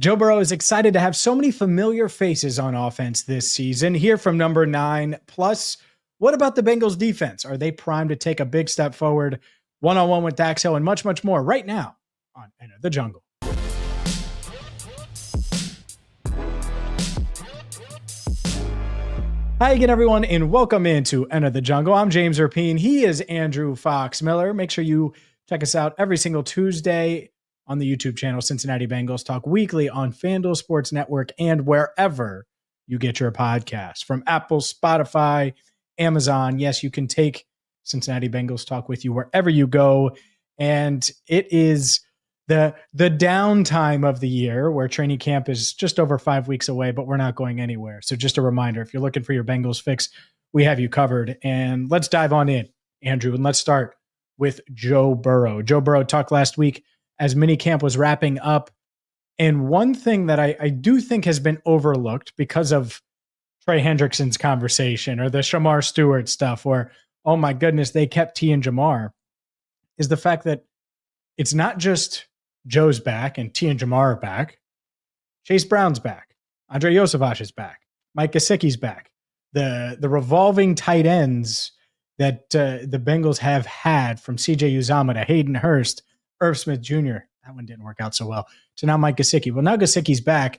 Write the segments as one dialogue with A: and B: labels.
A: Joe Burrow is excited to have so many familiar faces on offense this season. Hear from number 9. Plus, what about the Bengals defense? Are they primed to take a big step forward? One-on-one with Dax Hill and much, much more right now on Enter the Jungle. Hi again, everyone, and welcome into Enter the Jungle. I'm James Rapine. He is Andrew Fox Miller. Make sure you check us out every single Tuesday on the YouTube channel, Cincinnati Bengals Talk, weekly on FanDuel Sports Network and wherever you get your podcasts. From Apple, Spotify, Amazon. Yes, you can take Cincinnati Bengals Talk with you wherever you go. And it is the downtime of the year where training camp is just over 5 weeks away, but we're not going anywhere. So just a reminder, if you're looking for your Bengals fix, we have you covered. And let's dive on in, Andrew, and let's start with Joe Burrow. Joe Burrow talked last week as minicamp was wrapping up. And one thing that I do think has been overlooked because of Trey Hendrickson's conversation or the Shamar Stewart stuff where, oh my goodness, they kept T and Jamar, is the fact that it's not just Joe's back and T and Jamar are back. Chase Brown's back. Andre Yosevach is back. Mike Gesicki's back. The revolving tight ends that the Bengals have had from CJ Uzomah to Hayden Hurst, Irv Smith Jr., that one didn't work out so well, to now Mike Gesicki. Well, now Gesicki's back.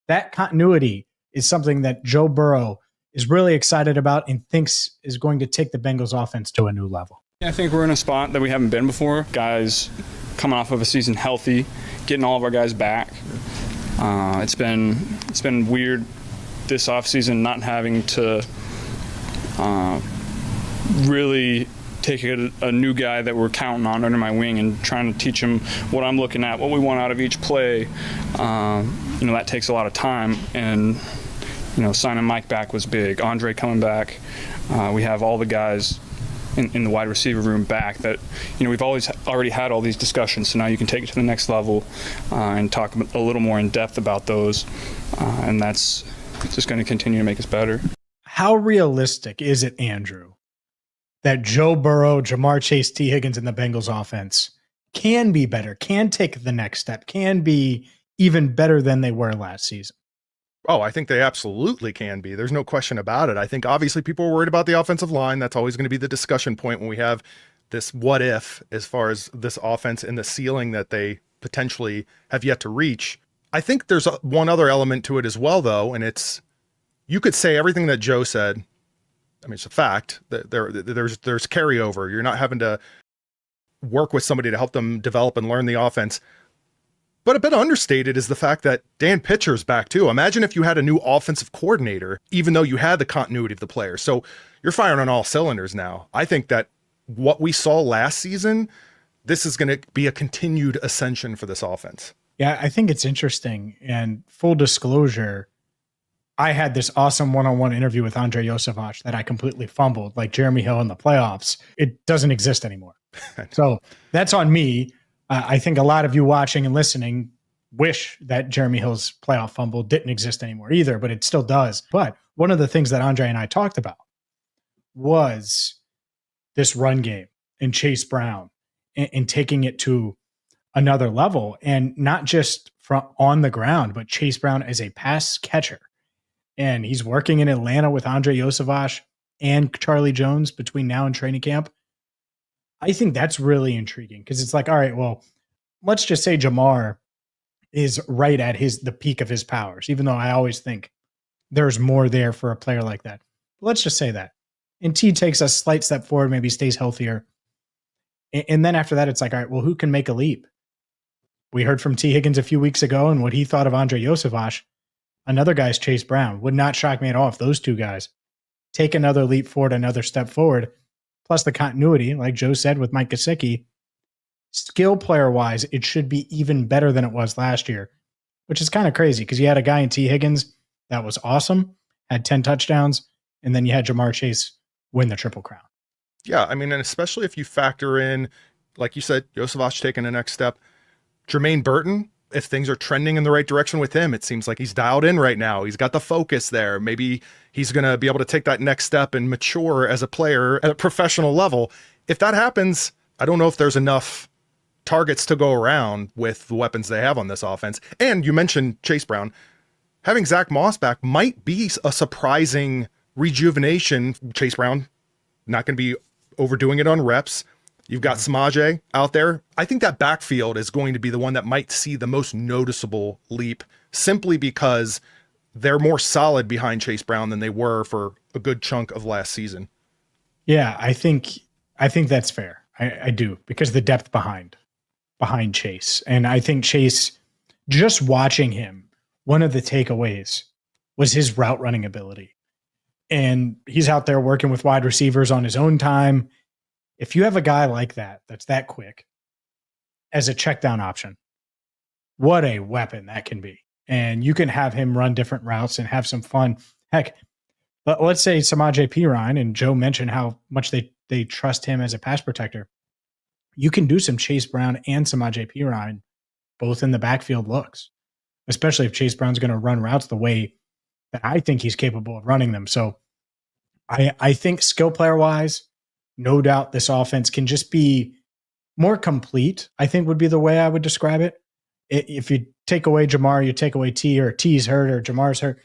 A: That continuity is something that Joe Burrow is really excited about and thinks is going to take the Bengals offense to a new level.
B: I think we're in a spot that we haven't been before. Guys coming off of a season healthy, getting all of our guys back. It's been weird this offseason not having to really take a new guy that we're counting on under my wing and trying to teach him what I'm looking at, what we want out of each play. That takes a lot of time. And, signing Mike back was big. Andre coming back. We have all the guys in the wide receiver room back that, we've already had all these discussions. So now you can take it to the next level and talk a little more in depth about those. And that's just going to continue to make us better.
A: How realistic is it, Andrew, that Joe Burrow, Jamar Chase, T. Higgins, and the Bengals offense can be better, can take the next step, can be even better than they were last season?
C: Oh, I think they absolutely can be. There's no question about it. I think obviously people are worried about the offensive line. That's always going to be the discussion point when we have this what if as far as this offense and the ceiling that they potentially have yet to reach. I think there's one other element to it as well, though, and it's you could say everything that Joe said. I mean, it's a fact that there's carryover. You're not having to work with somebody to help them develop and learn the offense. But a bit understated is the fact that Dan Pitcher's back too. Imagine if you had a new offensive coordinator, even though you had the continuity of the players. So you're firing on all cylinders now. I think that what we saw last season, this is going to be a continued ascension for this offense.
A: Yeah, I think it's interesting. And full disclosure, I had this awesome one-on-one interview with Andre Yosevach that I completely fumbled, like Jeremy Hill in the playoffs. It doesn't exist anymore. So that's on me. I think a lot of you watching and listening wish that Jeremy Hill's playoff fumble didn't exist anymore either, but it still does. But one of the things that Andre and I talked about was this run game and Chase Brown and taking it to another level, and not just from on the ground, but Chase Brown as a pass catcher. And he's working in Atlanta with Andre Yosevach and Charlie Jones between now and training camp. I think that's really intriguing because it's like, all right, well, let's just say Jamar is right at the peak of his powers, even though I always think there's more there for a player like that. But let's just say that. And T takes a slight step forward, maybe stays healthier. And then after that, it's like, all right, well, who can make a leap? We heard from T. Higgins a few weeks ago and what he thought of Andre Yosevach. Another guy's Chase Brown. Would not shock me at all if those two guys take another leap forward, another step forward. Plus the continuity, like Joe said with Mike Gesicki, skill player-wise, it should be even better than it was last year, which is kind of crazy because you had a guy in T. Higgins that was awesome, had 10 touchdowns, and then you had Jamar Chase win the Triple Crown.
C: Yeah, I mean, and especially if you factor in, like you said, Yosevach taking the next step. Jermaine Burton, if things are trending in the right direction with him, it seems like he's dialed in right now. He's got the focus there. Maybe he's going to be able to take that next step and mature as a player at a professional level. If that happens, I don't know if there's enough targets to go around with the weapons they have on this offense. And you mentioned Chase Brown. Having Zach Moss back might be a surprising rejuvenation. Chase Brown, not going to be overdoing it on reps. You've got Samaje out there. I think that backfield is going to be the one that might see the most noticeable leap, simply because they're more solid behind Chase Brown than they were for a good chunk of last season.
A: Yeah, I think that's fair. I do, because the depth behind Chase. And I think Chase, just watching him, one of the takeaways was his route running ability. And he's out there working with wide receivers on his own time. If you have a guy like that, that's that quick as a check down option, what a weapon that can be. And you can have him run different routes and have some fun. Heck, but let's say Samaje Perine, and Joe mentioned how much they trust him as a pass protector. You can do some Chase Brown and Samaje Perine both in the backfield looks, especially if Chase Brown's going to run routes the way that I think he's capable of running them. So I think skill player wise, no doubt this offense can just be more complete, I think would be the way I would describe it. If you take away Jamar, you take away T, or T's hurt or Jamar's hurt,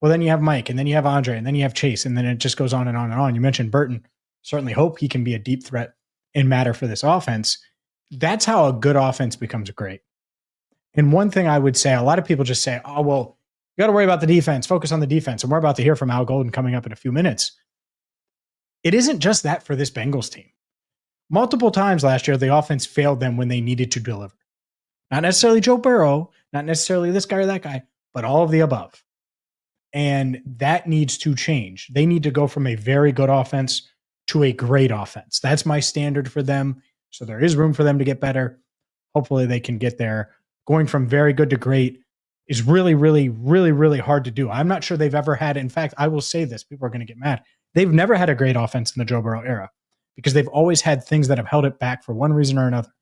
A: well, then you have Mike, and then you have Andre, and then you have Chase, and then it just goes on and on and on. You mentioned Burton. Certainly hope he can be a deep threat and matter for this offense. That's how a good offense becomes great. And one thing I would say, a lot of people just say, oh, well, you got to worry about the defense, focus on the defense. And we're about to hear from Al Golden coming up in a few minutes. It isn't just that for this Bengals team. Multiple times last year, the offense failed them when they needed to deliver. Not necessarily Joe Burrow, not necessarily this guy or that guy, but all of the above. And that needs to change. They need to go from a very good offense to a great offense. That's my standard for them. So there is room for them to get better. Hopefully they can get there. Going from very good to great is really, really, really, really hard to do. I'm not sure they've ever had. In fact, I will say this. People are going to get mad. They've never had a great offense in the Joe Burrow era because they've always had things that have held it back for one reason or another.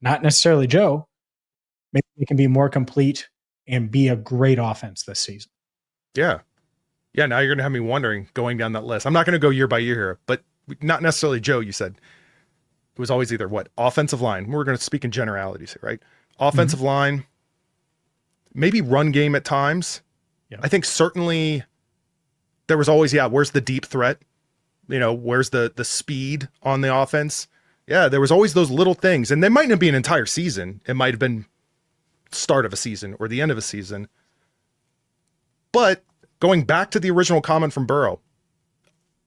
A: Not necessarily Joe. Maybe they can be more complete and be a great offense this season.
C: Yeah. Yeah, now you're going to have me wondering going down that list. I'm not going to go year by year here, but not necessarily Joe, you said. It was always either what? Offensive line. We're going to speak in generalities here, right? Offensive line, maybe run game at times.
A: Yeah.
C: I think certainly there was always, where's the deep threat? Where's the speed on the offense? Yeah, there was always those little things. And they might not be an entire season. It might have been start of a season or the end of a season. But going back to the original comment from Burrow,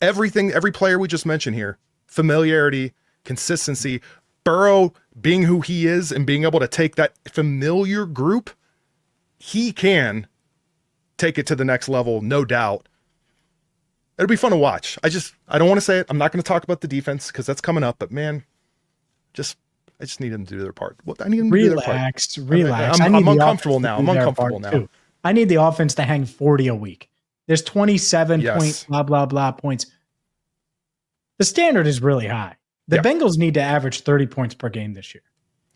C: every player we just mentioned here, familiarity, consistency, Burrow being who he is and being able to take that familiar group, he can take it to the next level, no doubt. It'll be fun to watch. I don't want to say it. I'm not going to talk about the defense because that's coming up, but man, I just need them to do their part. I need them to do their part.
A: Relax.
C: I'm uncomfortable now. I'm uncomfortable now.
A: Too. I need the offense to hang 40 a week. There's 27 point blah, blah, blah points. The standard is really high. The Bengals need to average 30 points per game this year.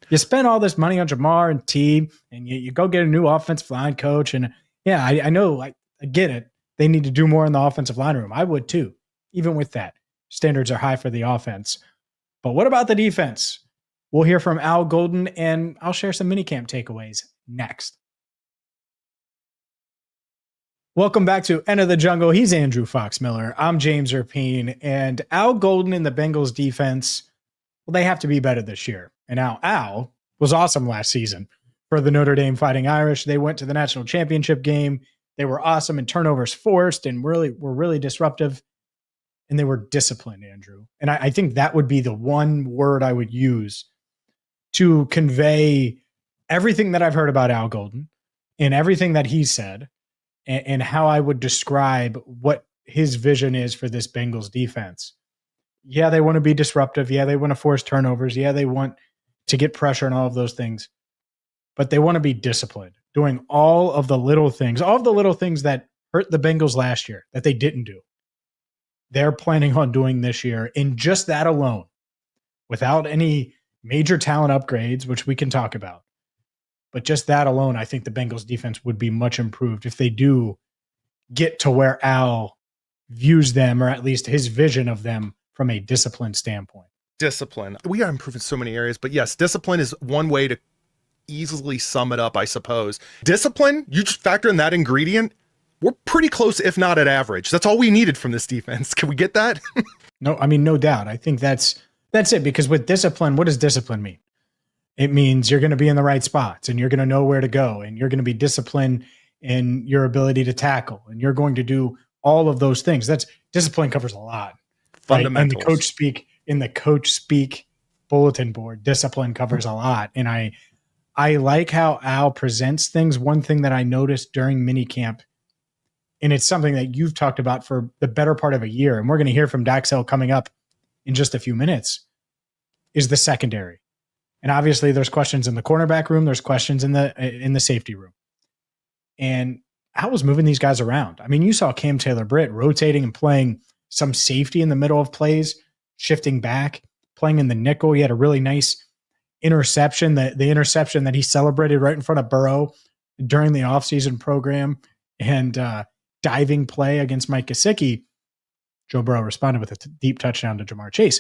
A: You spend all this money on Jamar and T, and you go get a new offensive line coach. And I know, I get it. They need to do more in the offensive line room. I would too. Even with that, standards are high for the offense. But what about the defense? We'll hear from Al Golden, and I'll share some minicamp takeaways next. Welcome back to Enter the Jungle. He's Andrew Fox-Miller. I'm James Erpine, and Al Golden and the Bengals defense, well, they have to be better this year. And now Al was awesome last season for the Notre Dame Fighting Irish. They went to the national championship game. They were awesome in turnovers forced and were really disruptive. And they were disciplined, Andrew. And I think that would be the one word I would use to convey everything that I've heard about Al Golden and everything that he said and how I would describe what his vision is for this Bengals defense. Yeah, they want to be disruptive. Yeah, they want to force turnovers. Yeah, they want to get pressure and all of those things. But they want to be disciplined, doing all of the little things that hurt the Bengals last year that they didn't do. They're planning on doing this year, in just that alone, without any major talent upgrades, which we can talk about. But just that alone, I think the Bengals defense would be much improved if they do get to where Al views them, or at least his vision of them from a disciplined standpoint.
C: Discipline. We got to improve in so many areas, but yes, discipline is one way to easily sum it up, I suppose. Discipline, you just factor in that ingredient, we're pretty close, if not at average. That's all we needed from this defense. Can we get that?
A: No, I mean, no doubt. I think that's it, because with discipline, what does discipline mean? It means you're going to be in the right spots and you're going to know where to go and you're going to be disciplined in your ability to tackle and you're going to do all of those things. That's discipline covers a lot.
C: Fundamentals.
A: Right? And the coach speak bulletin board, discipline covers a lot. And I like how Al presents things. One thing that I noticed during minicamp, and it's something that you've talked about for the better part of a year, and we're going to hear from Dax Hill coming up in just a few minutes, is the secondary. And obviously there's questions in the cornerback room. There's questions in the safety room. And Al was moving these guys around. I mean, you saw Cam Taylor-Britt rotating and playing some safety in the middle of plays, shifting back, playing in the nickel. He had a really nice interception, the interception that he celebrated right in front of Burrow during the offseason program, and diving play against Mike Gesicki. Joe Burrow responded with a deep touchdown to Jamar Chase.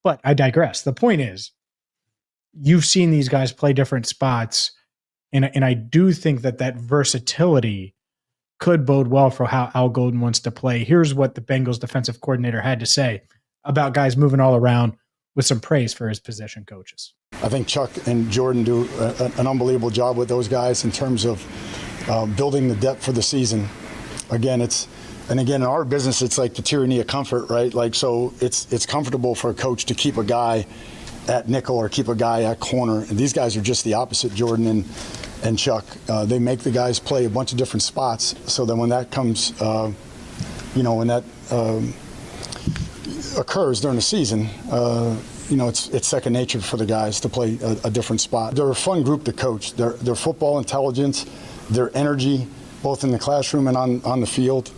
A: But I digress. The point is, you've seen these guys play different spots, and I do think that versatility could bode well for how Al Golden wants to play. Here's what the Bengals defensive coordinator had to say about guys moving all around, with some praise for his position coaches.
D: I think Chuck and Jordan do an unbelievable job with those guys in terms of building the depth for the season. Again, in our business, it's like the tyranny of comfort, right? Like, so it's comfortable for a coach to keep a guy at nickel or keep a guy at corner. And these guys are just the opposite, Jordan and Chuck. They make the guys play a bunch of different spots, so that when that comes, when that occurs during the season, it's second nature for the guys to play a different spot. They're a fun group to coach. Their football intelligence, their energy, both in the classroom and on the field.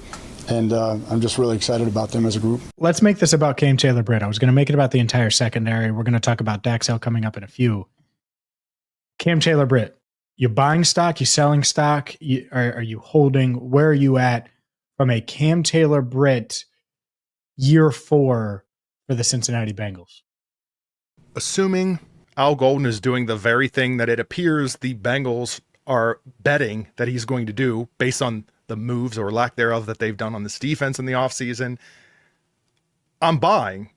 D: And I'm just really excited about them as a group.
A: Let's make this about Cam Taylor-Britt. I was going to make it about the entire secondary. We're going to talk about Dax Hill coming up in a few. Cam Taylor-Britt, you buying stock? You selling stock? Are you holding? Where are you at from a Cam Taylor-Britt year 4 for the Cincinnati Bengals?
C: Assuming Al Golden is doing the very thing that it appears the Bengals are betting that he's going to do based on the moves or lack thereof that they've done on this defense in the offseason, I'm buying,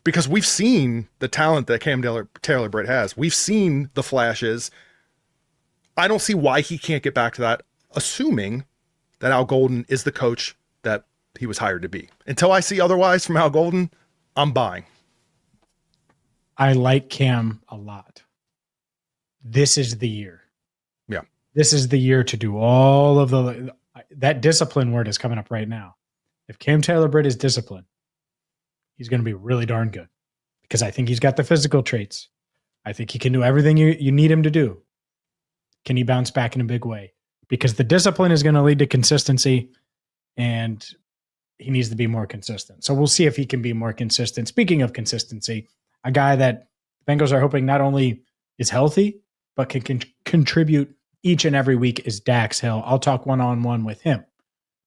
C: because we've seen the talent that Cam Taylor-Britt has. We've seen the flashes. I don't see why he can't get back to that, assuming that Al Golden is the coach that he was hired to be. Until I see otherwise from Al Golden, I'm buying.
A: I like Cam a lot. This is the year.
C: Yeah.
A: This is the year to do all of that discipline word is coming up right now. If Cam Taylor-Britt is disciplined, he's going to be really darn good, because I think he's got the physical traits. I think he can do everything you need him to do. Can he bounce back in a big way? Because the discipline is going to lead to consistency, and he needs to be more consistent. So we'll see if he can be more consistent. Speaking of consistency, a guy that Bengals are hoping not only is healthy, but can contribute each and every week is Dax Hill. I'll talk one-on-one with him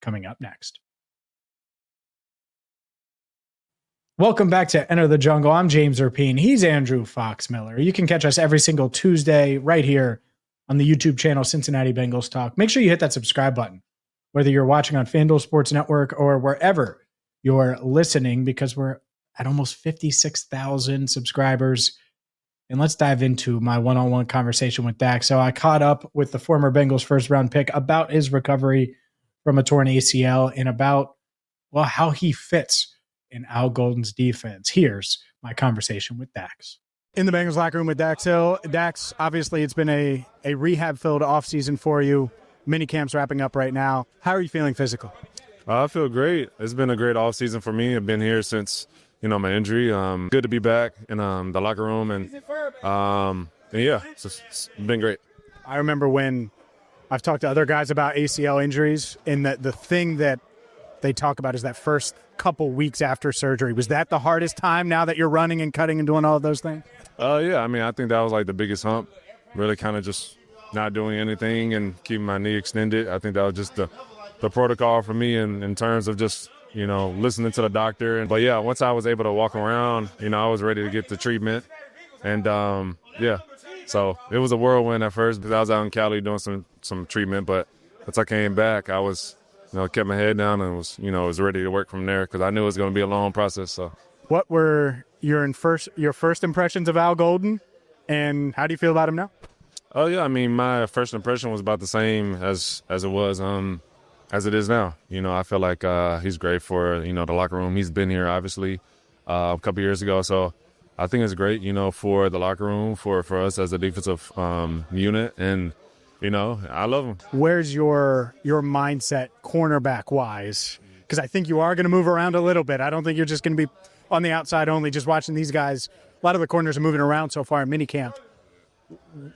A: coming up next. Welcome back to Enter the Jungle. I'm James Erpine. He's Andrew Fox-Miller. You can catch us every single Tuesday right here on the YouTube channel Cincinnati Bengals Talk. Make sure you hit that subscribe button, whether you're watching on FanDuel Sports Network or wherever you're listening, because we're at almost 56,000 subscribers. And let's dive into my one-on-one conversation with Dax. So I caught up with the former Bengals first-round pick about his recovery from a torn ACL and about, well, how he fits in Al Golden's defense. Here's my conversation with Dax. In the Bengals locker room with Dax Hill. Dax, obviously it's been a rehab-filled offseason for you. Minicamp's wrapping up right now. How are you feeling physically?
E: I feel great. It's been a great offseason for me. I've been here since my injury. Good to be back in the locker room, and yeah, it's been great.
A: I remember when I've talked to other guys about ACL injuries, and the thing that they talk about is that first couple weeks after surgery. Was that the hardest time now that you're running and cutting and doing all of those things?
E: Yeah, I think that was like the biggest hump, really kind of just not doing anything and keeping my knee extended. I think that was just the protocol for me in terms of just listening to the doctor. But yeah, once I was able to walk around, I was ready to get the treatment. And so it was a whirlwind at first because I was out in Cali doing some treatment. But once I came back, I was, kept my head down and was ready to work from there because I knew it was going to be a long process. So,
A: What were your first impressions of Al Golden, and how do you feel about him now?
E: oh yeah, I mean, my first impression was about the same as it was as it is now. I feel like he's great for the locker room. He's been here obviously a couple years ago, so I think it's great, for the locker room, for us as a defensive unit, and I love him.
A: Where's your mindset cornerback wise? Because I think you are going to move around a little bit. I don't think you're just going to be on the outside only, just watching these guys. A lot of the corners are moving around so far in minicamp.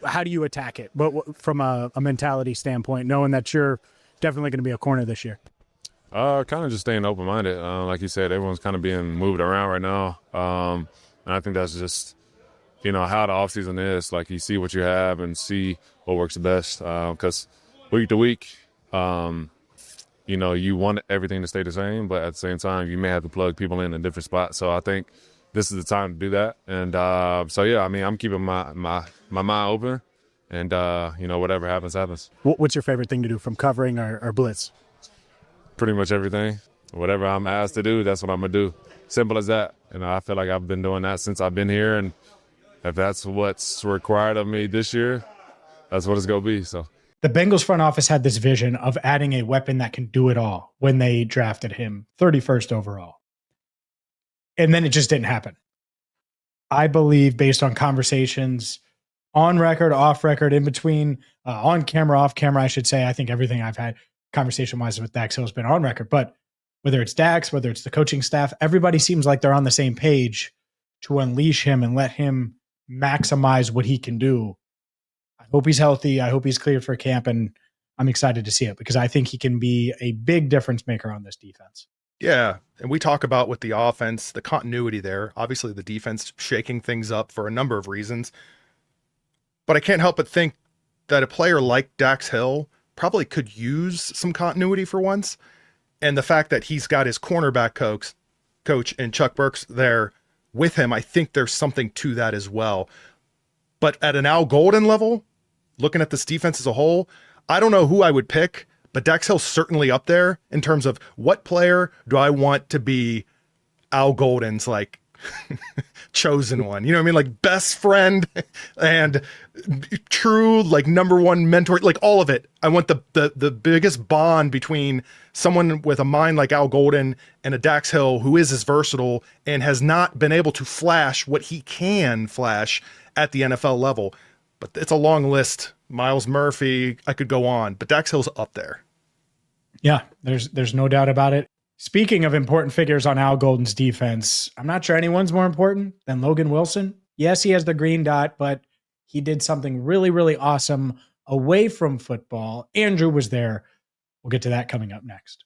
A: How do you attack it? But from a mentality standpoint, knowing that you're definitely going to be a corner this year.
E: Kind of just staying open-minded. Like you said, everyone's kind of being moved around right now. And I think that's just, how the offseason is. Like, you see what you have and see what works the best. Because week to week, you want everything to stay the same, but at the same time, you may have to plug people in a different spot. So I think this is the time to do that. And I'm keeping my mind open. And, whatever happens, happens.
A: What's your favorite thing to do from covering or blitz?
E: Pretty much everything. Whatever I'm asked to do, that's what I'm going to do. Simple as that. I feel like I've been doing that since I've been here. And if that's what's required of me this year, that's what it's going to be. So
A: the Bengals front office had this vision of adding a weapon that can do it all when they drafted him 31st overall. And then it just didn't happen. I believe, based on conversations on record, off record, in between, on camera, off camera, I should say, I think everything I've had conversation-wise with Dax Hill has been on record. But whether it's Dax, whether it's the coaching staff, everybody seems like they're on the same page to unleash him and let him maximize what he can do. I hope he's healthy. I hope he's cleared for camp, and I'm excited to see it because I think he can be a big difference maker on this defense.
C: Yeah, and we talk about with the offense, the continuity there. Obviously, the defense shaking things up for a number of reasons. But I can't help but think that a player like Dax Hill probably could use some continuity for once. And the fact that he's got his cornerback coach and Chuck Burks there with him, I think there's something to that as well. But at an Al Golden level, looking at this defense as a whole, I don't know who I would pick, but Dax Hill's certainly up there in terms of what player do I want to be Al Golden's chosen one. You know what I mean? Like best friend and true number one mentor, all of it. I want the biggest bond between someone with a mind like Al Golden and a Dax Hill who is as versatile and has not been able to flash what he can flash at the NFL level. But it's a long list. Miles Murphy, I could go on, but Dax Hill's up there.
A: Yeah, there's no doubt about it. Speaking of important figures on Al Golden's defense, I'm not sure anyone's more important than Logan Wilson. Yes, he has the green dot, but he did something really, really awesome away from football. Andrew was there. We'll get to that coming up next.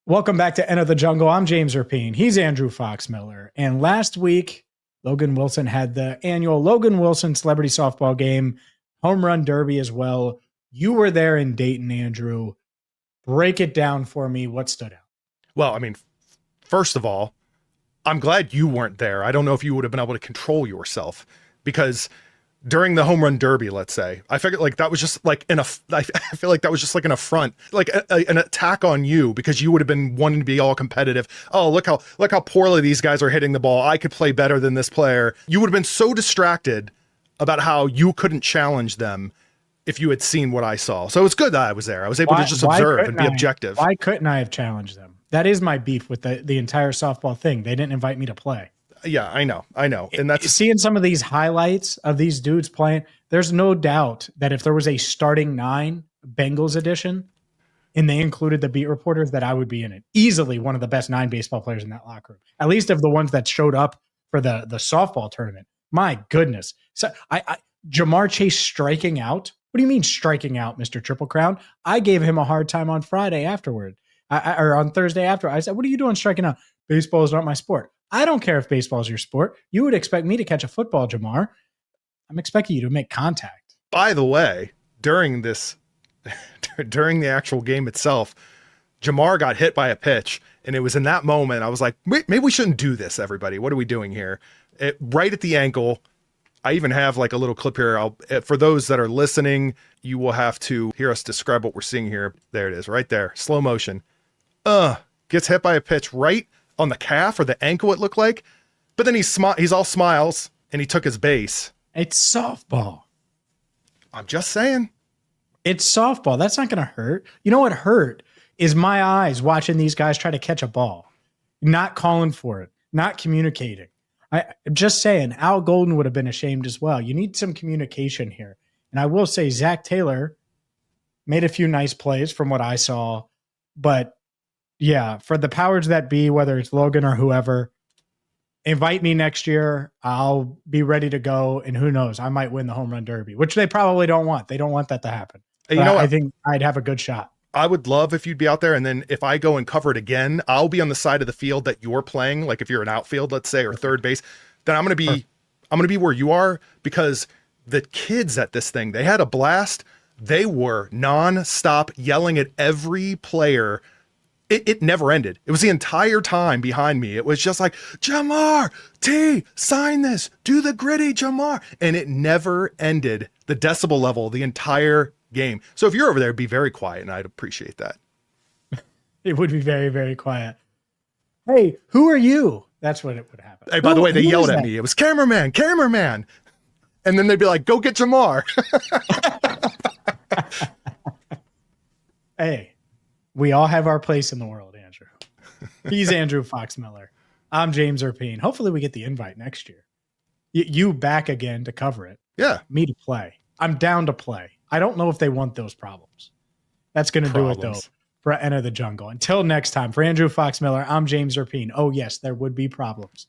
A: Welcome back to Enter the Jungle. I'm James Rapine. He's Andrew Fox-Miller. And last week, Logan Wilson had the annual Logan Wilson Celebrity Softball Game, Home Run Derby as well. You were there in Dayton, Andrew. Break it down for me. What stood out? Well,
C: I mean, first of all, I'm glad you weren't there. I don't know if you would have been able to control yourself because during the home run derby, let's say, I figured that was just I feel like that was just an affront, an attack on you because you would have been wanting to be all competitive. Oh, look how poorly these guys are hitting the ball. I could play better than this player. You would have been so distracted about how you couldn't challenge them if you had seen what I saw. So it's good that I was there. I was able to just observe and be objective.
A: Why couldn't I have challenged them? That is my beef with the entire softball thing. They didn't invite me to play.
C: Yeah, I know. And that's
A: seeing some of these highlights of these dudes playing. There's no doubt that if there was a starting 9 Bengals edition and they included the beat reporters, that I would be in it. Easily one of the best 9 baseball players in that locker room, at least of the ones that showed up for the softball tournament. My goodness. So Jamar Chase striking out. What do you mean striking out, Mr. Triple Crown? I gave him a hard time on Friday afterward, or on Thursday after. I said, what are you doing striking out? Baseball is not my sport. I don't care if baseball is your sport. You would expect me to catch a football, Jamar. I'm expecting you to make contact.
C: By the way, during the actual game itself, Jamar got hit by a pitch, and it was in that moment I was like, maybe we shouldn't do this, everybody. What are we doing here? Right at the ankle. I even have like a little clip here. For those that are listening, you will have to hear us describe what we're seeing here. There it is, right there. Slow motion. Gets hit by a pitch right on the calf or the ankle, it looked like. But then he's all smiles, and he took his base.
A: It's softball.
C: I'm just saying.
A: It's softball. That's not going to hurt. You know what hurt is my eyes watching these guys try to catch a ball, not calling for it, not communicating. I'm just saying, Al Golden would have been ashamed as well. You need some communication here. And I will say Zach Taylor made a few nice plays from what I saw. But yeah, for the powers that be, whether it's Logan or whoever, invite me next year. I'll be ready to go. And who knows, I might win the home run derby, which they probably don't want. They don't want that to happen.
C: You know what?
A: I think I'd have a good shot.
C: I would love if you'd be out there, and then if I go and cover it again, I'll be on the side of the field that you're playing. Like if you're an outfield, let's say, or third base, then I'm going to be where you are, because the kids at this thing, they had a blast. They were nonstop yelling at every player. It never ended. It was the entire time behind me. It was just like, Jamar, T, sign this, do the gritty, Jamar. And it never ended. The decibel level, the entire game. So if you're over there, be very quiet, and I'd appreciate that.
A: It would be very, very quiet. Hey, who are you? That's what it would happen.
C: Hey, by the way, they yelled at me. It was cameraman. And then they'd be like, go get Jamar.
A: Hey, we all have our place in the world, Andrew. He's Andrew Fox-Miller. I'm James Erpine. Hopefully we get the invite next year. You back again to cover it.
C: Yeah.
A: Me to play. I'm down to play. I don't know if they want those problems. That's going to do it, though, for Enter the Jungle. Until next time, for Andrew Fox-Miller, I'm James Erpine. Oh, yes, there would be problems.